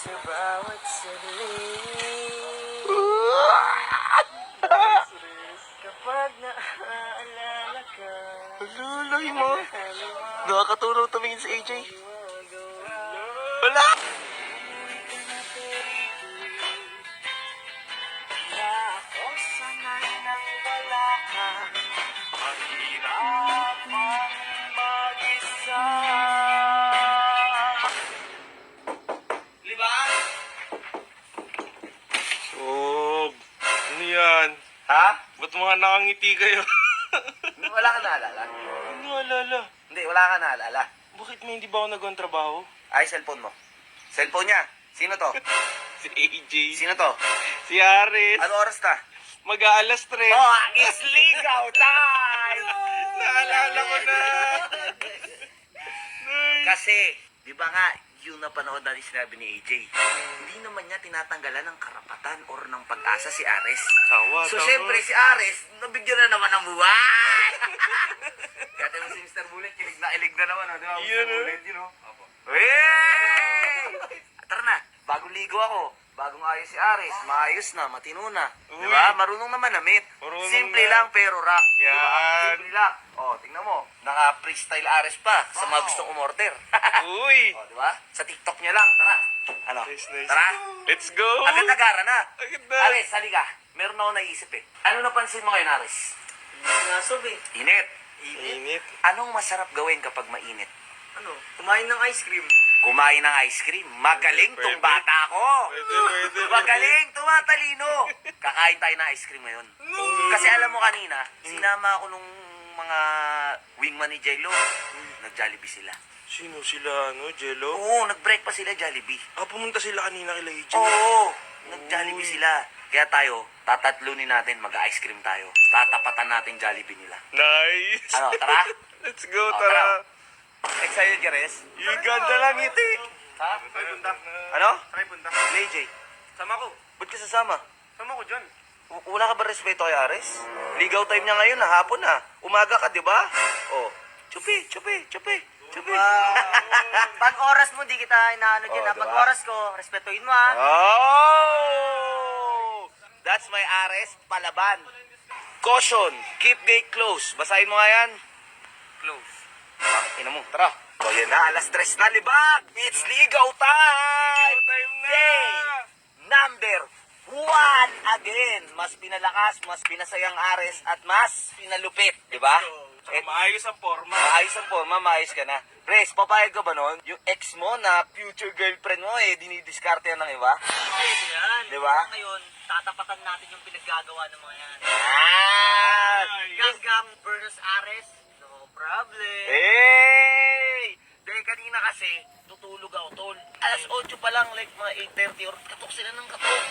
sa bawat sandali. Kapag naaalala ka, Lululoy mo. Nakakatulong tumingin si AJ. Wala! na ako sanay nang wala ka. Mahirap ang mag-isa. Liban? Sob, ano yan? Ha? Ba't mga nakangiti kayo? Wala ka naalala? Ano alala? Hindi, wala ka naalala. Bakit may hindi ba ako nagkontrabaho? Ay, cellphone mo. Cellphone niya. Sino to? Si AJ. Sino to? Si Aris. Ano oras na? Mag-aalas 3. Oh, it's ligaw time! Naalala ko na. Kasi, di ba nga, yung napanood natin sinabi ni AJ, hindi naman niya tinatanggalan ng karapatan or ng pag-asa si Ares. Tawa, So, tawa. syempre, si Ares, nabigyan na naman ng buwan! Kaya tayo mo si Mr. Bullet, ilig na naman, di ba? Mr. Yun, Bullet, you know? Hey! Tara na, bagong ligo ako. Bagong ayos si Ares, maayos na, matino na. Di ba? Uy. Marunong naman namit. Marunong Simple na. lang pero rock. Di ba? Yan. Simple lang. Oh, tingnan mo. Naka-freestyle Ares pa sa mga gustong umorder. Uy! Oh, di ba? Sa TikTok niya lang. Tara. Ano? Nice, nice. Tara. Let's go! Agad-agara na. Agad na. Ares, halika. Meron ako naisip eh. Ano napansin mo ngayon, Ares? Nasob eh. Init. Init. Anong masarap gawin kapag mainit? Ano? Kumain ng ice cream. Kumain ng ice cream. Magaling tong Pwede. bata ko. Pwede. Magaling, tumatalino. Kakain tayo ng ice cream ngayon. Kasi alam mo kanina, sinama ako nung mga wingman ni Jello. Nag-Jollibee sila. Sino sila, ano, Jello? Oo, nag-break pa sila Jollibee. Pumunta sila kanina kila AJ. Oo, nag-Jollibee sila. Kaya tayo, tatatlunin natin, mag-ice cream tayo. Tatapatan natin Jollibee nila. Nice! Ano, tara? Let's go, Oh, tara. Excited ka, Res? Yung ganda lang ngiti. Ha? Saan punta? Ano? Saan punta? AJ, Sama ko. ba't ka sasama? Sama ko dyan. Wala ka ba respeto kay Ares? Ligaw time niya ngayon, hapon na. Umaga ka, di ba? Oh, chupi. Pag oras mo, di kita inaano dyan. Oh, Pag diba? oras ko, respetuhin mo ha. Oh! That's my Ares palaban. Caution, keep gate closed. Basahin mo nga yan. Close. Ina mo, tara. O yan na, alas 3 na, libak! It's ligaw time! Ligaw time na! Day number 1 again. Mas pinalakas, mas pinasayang Ares, at mas pinalupit, di ba? Tsaka maayos ang forma. Maayos ang forma, maayos ka na. Res, papayag ka ba nun? Yung ex mo na future girlfriend mo dinidiskarte yan ng iba? Ayun yan. Di ba? Ngayon, tatapatan natin yung pinaggagawa ng mga yan. Ah! Gang versus Ares, no problem. Hey! Dahil kanina kasi, tutulog ako, tol. Alas 8 pa lang, like mga 8:30 or katok sila ng katok.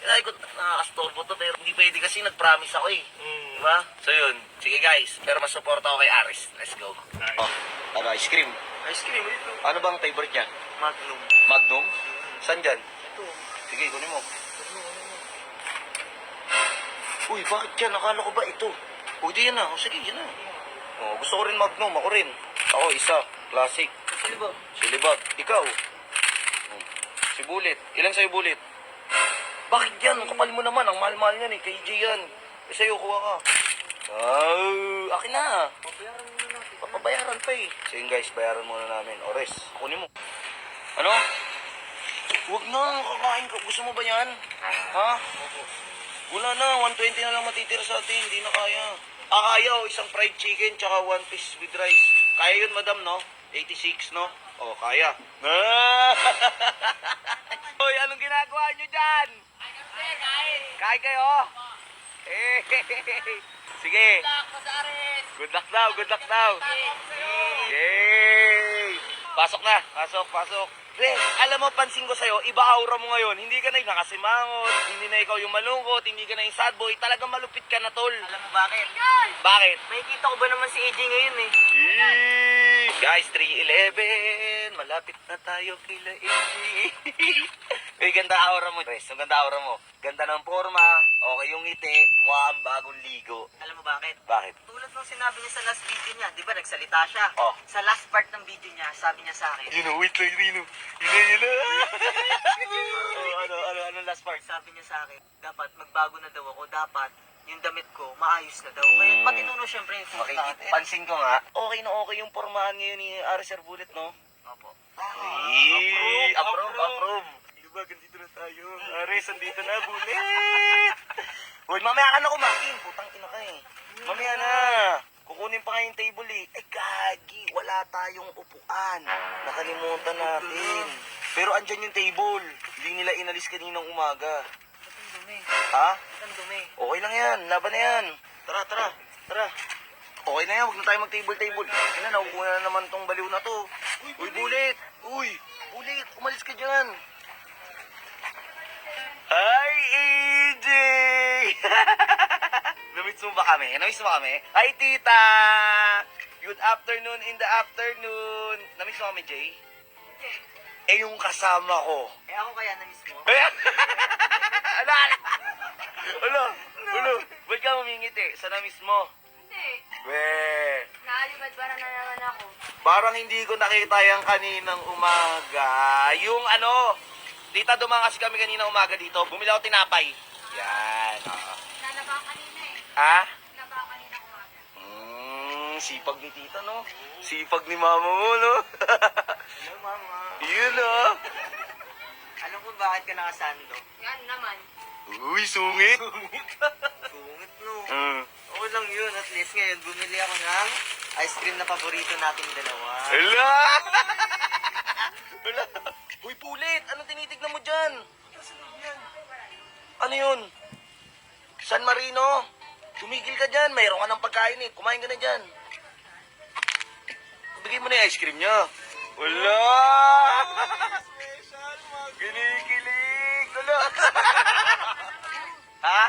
Kaya ko, nakakastorbo to, pero hindi pwede kasi nag-promise ako eh. Diba? So yun, sige guys, pero mas support ako kay Aris. Let's go. Nice. Oh, ano, ice cream. Ice cream, ito. Ano bang favorite niya? Magnum. Magnum? Saan dyan? Ito. Sige, kunin mo. Uy, bakit yan? Akala ko ba ito? Uy, di yan na. O, sige, yan na. Oh, gusto ko rin Magnum. Ako rin. Ako, isa. Classic. Sino ba? Silibag. Ikaw. Oh. Si Bullet. Ilan sa'yo, Bullet? Bakit yan? Ang kapal mo naman. Ang mahal-mahal yan eh. Kay EJ yan. Eh, sa'yo, kuha ka. Akin na. Pabayaran muna natin. Papabayaran pa eh. Sige guys, bayaran muna namin. Ores, kunin mo. Ano? Huwag na, kakain ka. Gusto mo ba yan? Ha? Wala na, 120 na lang matitira sa atin. Hindi na kaya. Kaya oh, isang fried chicken tsaka 1 piece with rice. Kaya yun, madam, no? 86, no? Oh, kaya. Hoy, anong ginagawa nyo dyan? Kain kayo? Sige. Good luck daw, good luck daw. Yay! Pasok na, pasok. Pre, alam mo, pansin ko sa'yo, iba aura mo ngayon. Hindi ka na yung nakasimangot, hindi na ikaw yung malungkot, hindi ka na yung sad boy. Talagang malupit ka na, tol. Alam mo bakit? Bakit? May kita ko ba naman si AJ ngayon eh? Guys, 3:11. Malapit na tayo kila AJ. Uy, ganda aura mo, Res. Ang ganda aura mo. Ganda ng forma, okay yung ngiti, mukha kang bagong ligo. Alam mo bakit? Bakit? Tulad nung sinabi niya sa last video niya, di ba nagsalita siya? Oh. Sa last part ng video niya, sabi niya sa akin, Wait lang, Rino. Yun na. ano last part? sabi niya sa akin, dapat magbago na daw ako, dapat yung damit ko, maayos na daw. Kaya matinuno syempre yung Pansin ko nga, okay na okay yung formahan ngayon ni Aris Bullet, no? Opo. Approve. Diba, ganito na tayo. Aris, andito na, Bullet. Uy, mamaya ka na kumain. Putang ina ka eh. Mamaya na. Kukunin pa nga yung table eh. Ay, gagi. Wala tayong upuan. Nakalimutan natin. Pero andyan yung table. Hindi nila inalis kaninang umaga. Ang dumi. Ha? Ang dumi. Okay lang yan. Laban na yan. Tara. Okay na yan. Huwag na tayo mag-table. Ano, nakukuha na naman tong baliw na to. Uy, Bullet. Bullet. Umalis ka dyan. Hi, AJ! Namiss mo ba kami? Hi, tita! Good afternoon in the afternoon. Namiss mo kami, Jay? Eh, yung kasama ko. Eh ako kaya na mismo. Ayan! Ano? Ba't ka mamingiti? Sa namiss mo? Hindi. Weh! Naalibad-bara na naman ako. Parang hindi ko nakita yung kaninang umaga. Yung ano, tita, dumangas kami kanina umaga dito. Bumili ako tinapay. Yan. Nalaba kanina eh. Ha? Nalaba kanina umaga. Sipag ni tita, no? Sipag ni mama mo, no? Hello, mama. Yun, no? Alam ko bakit ka nakasando? Yan naman. Uy, sungit. Sungit, no? Mm. Okay lang yun. At least ngayon, bumili ako ng ice cream na paborito nating dalawa. Hala! Hala! Uy, Pulit! Anong tinitignan mo dyan? Ano yun? San Marino? Tumigil ka dyan. Mayroon ka ng pagkain eh. Kumain ka na dyan. Bigay mo na yung ice cream niya. Wala! Kinikilig! Wala! Ha?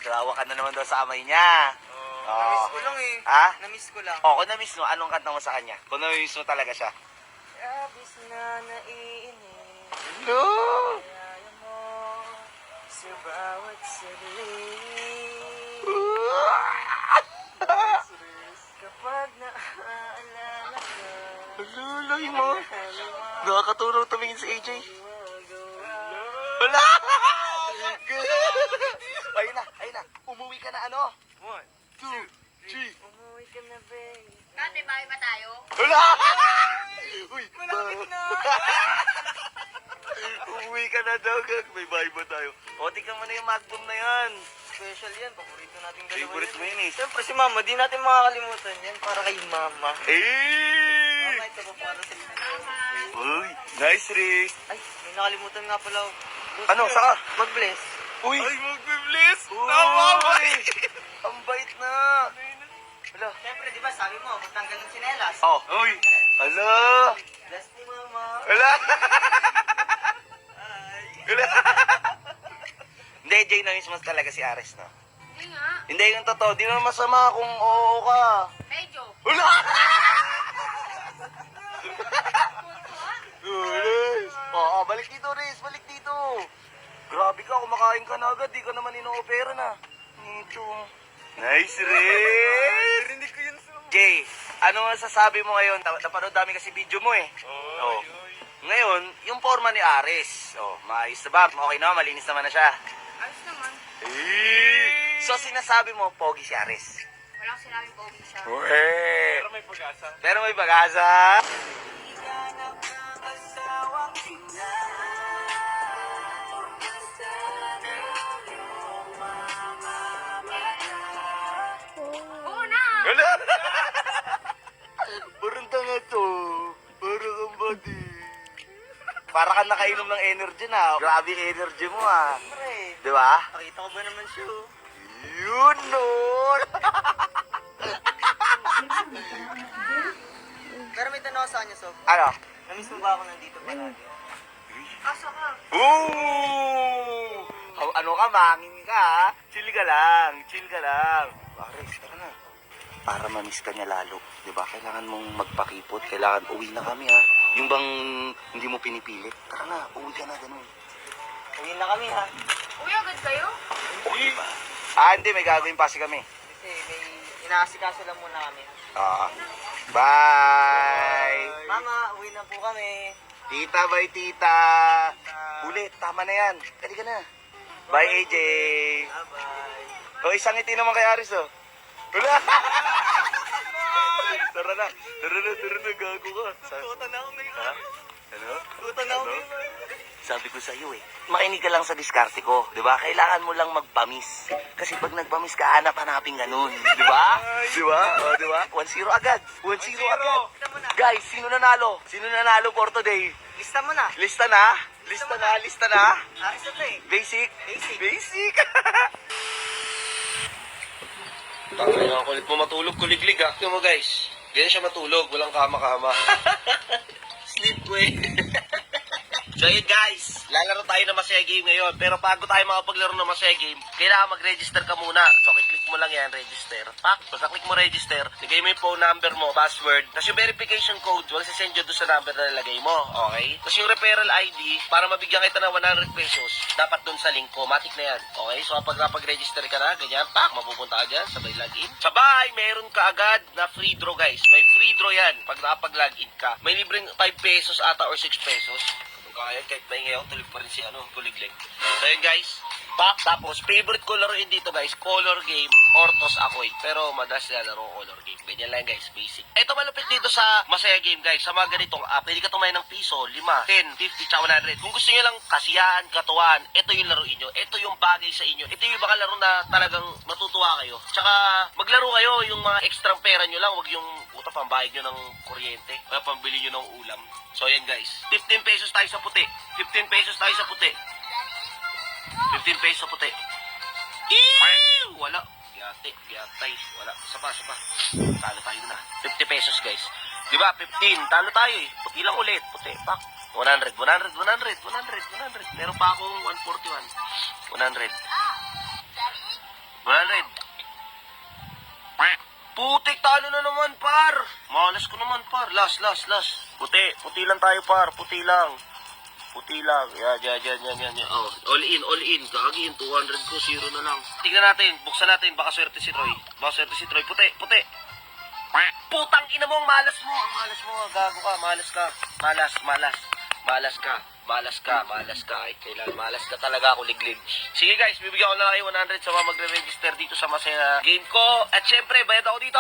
Kawawa ka na naman daw sa amay niya. Namiss ko lang eh. Ha? Namiss ko lang. Kung na-miss mo, anong kanta mo sa kanya? Kung na-miss mo talaga siya. Labis na naiinip. No! Kaya mo sa bawat saglit. Kapag naaalala ka, Lulay mo. Nakakatulong tumingin si AJ. magawa. Wala! Ayun na. Umuwi ka na ano? 1, 2, 3. Umuwi ka na, babe. Dati bahay ba tayo? Wala! Uy, Malapit na. Umuwi ka na daw, gag. May bahay ba tayo? O, tingnan mo na yung magnum na yan. Special yan. Paborito nating dalawa. Favorite mo yun eh. Siyempre si mama, di natin makakalimutan yan. Para kay mama. Eh! Mama, ito po para sa inyo. Uy, nice ring. Ay, may nakalimutan nga pala ako. Ano, saka? Mag-bless. Uy! Ay, mag-bless! Uy! Tama ba? Ang bait na. Hala. Siyempre, di ba, sabi mo, magtanggal ng sinelas. Oh. Uy! Hala! Bless ni mama. Hala! Ay. Hala! Hindi, Jay, na-miss mo talaga si Ares, no? Hindi nga. Hindi, yung totoo. Di naman masama kung oo ka. Medyo. Hala! Punto Riz! Oo, balik dito, Riz. Balik dito. Grabe ka, kumakain ka na agad. Di ka naman ino-opera na. Ito. Nice, Riz! Hindi ko yun sa... Jay, ano masasabi mo ngayon? Napanood dami kasi video mo eh. Oh. Ngayon, yung forma ni Ares. Oh, maayos na ba? Okay na, malinis naman na siya. Ayos naman. So, sinasabi mo, pogi si Ares. Walang sinabing pogi siya. Pero may pag-asa. Pero may pag-asa. Higanap ng asawang tingnan. Oo na! Wala! Parang tanga to. Parang ang body. Para ka nakainom ng energy na. Grabe yung energy mo ah. Siyempre, Di ba? nakita ko ba naman siya? Yun nun! Pero may tanong ako sa kanya, Sob. Ano? Namiss mo ba ako nandito palagi? Asa ka? Ooh! Ano ka, mangin ka ha? Chill ka lang. Ares, tara na. Para mamiss ka niya lalo. Di ba? Kailangan mong magpakipot. Kailangan uwi na kami ha. Yung bang hindi mo pinipilit? Tara na, uwi ka na, ganun. Uwi na kami ha. Uy, agad kayo? Okay ba? Ah, hindi, may gagawin pa kasi kami. Kasi may inaasikaso lang muna kami. Ah, bye! Mama, uwi na po kami. Tita, bye tita! Ulit, tama na yan. Kali ka na. Bye, AJ! Bye-bye. O, isang ngiti naman kay Aris, oh. Wala! Tara na, gago ka. Tuta na ako ngayon. Ha? Ano? Tuta na ako Ano? ngayon. Sabi ko sa'yo eh, makinig ka lang sa diskarte ko, di ba? Kailangan mo lang magpamis. Kasi pag nagpamis ka, hanap-hanapin ganun, di ba? Di ba? O, di ba? 1-0 agad. 1-0 agad. Lista mo na. Guys, sino nanalo? Sino nanalo for today? Lista mo na. Lista na? Lista na? Lista na? Isa to eh. Basic? Basic. Basic! Tangay nga kulit mo matulog, kuliglig ah. Tingnan mo guys, ganyan siya matulog, walang kama-kama. Sleep way. So yun guys, lalaro tayo ng Masaya Game ngayon. Pero bago tayo makapaglaro ng Masaya Game, kailangan mag-register ka muna. So click mo lang yan, register. Basta click mo register, lagay mo yung phone number mo, password. Tapos yung verification code, wala sisend yun doon sa number na nalagay mo. Okay? Tapos yung referral ID, para mabigyan kita ng 100 pesos, dapat doon sa link ko. Matik na yan. Okay? So kapag napag-register ka na, ganyan, mapupunta ka dyan, sabay login. Sabay, meron ka agad na free draw guys. May free draw yan pag nakapag-login ka. May libreng 5 pesos ata or 6 pesos. Kaya kahit maingay ako, tulog pa rin si kuliglig. So yun guys, tapos favorite ko laruin dito guys, color game, Ortos Akoy. Pero madalas na laro color game. Ganyan lang guys, basic. Ito malupit dito sa Masaya Game guys, sa mga ganitong app, pwede ka tumayo ng piso, 5, 10, 50, tsaka 100. Kung gusto nyo lang kasiyahan, katuwaan, ito yung laruin nyo. Ito yung bagay sa inyo. Ito yung mga laro na talagang matutuwa kayo. Tsaka maglaro kayo, yung mga extra pera nyo lang, wag yung pambayad nyo ng kuryente, o pambili nyo ng ulam. So yan guys, 15 pesos tayo sa puti. 15 pesos tayo sa puti. 15 pesos sa puti. Eeeew! Wala. Giyatay. Wala. Sapa. Talo tayo na. 50 pesos guys. Diba? 15. Talo tayo eh. Puti lang ulit. Puti. Pak. 100. Meron pa akong 141. 100. Putik, talo na naman, par. Malas ko naman, par. Last. Puti lang tayo, par. Puti lang. Yan. Oh, all in. Gagi, 200 ko, 0 na lang. Tingnan natin, buksan natin. Baka swerte si Troy. Puti. Putang ina mo, ang malas mo. Gago ka, malas ka. Malas ka. Ay, kailan malas ka talaga ako, liglig. Sige guys, bibigyan ko na kayo 100 sa mga magre-register dito sa Masaya Game ko. At syempre, bayad ako dito.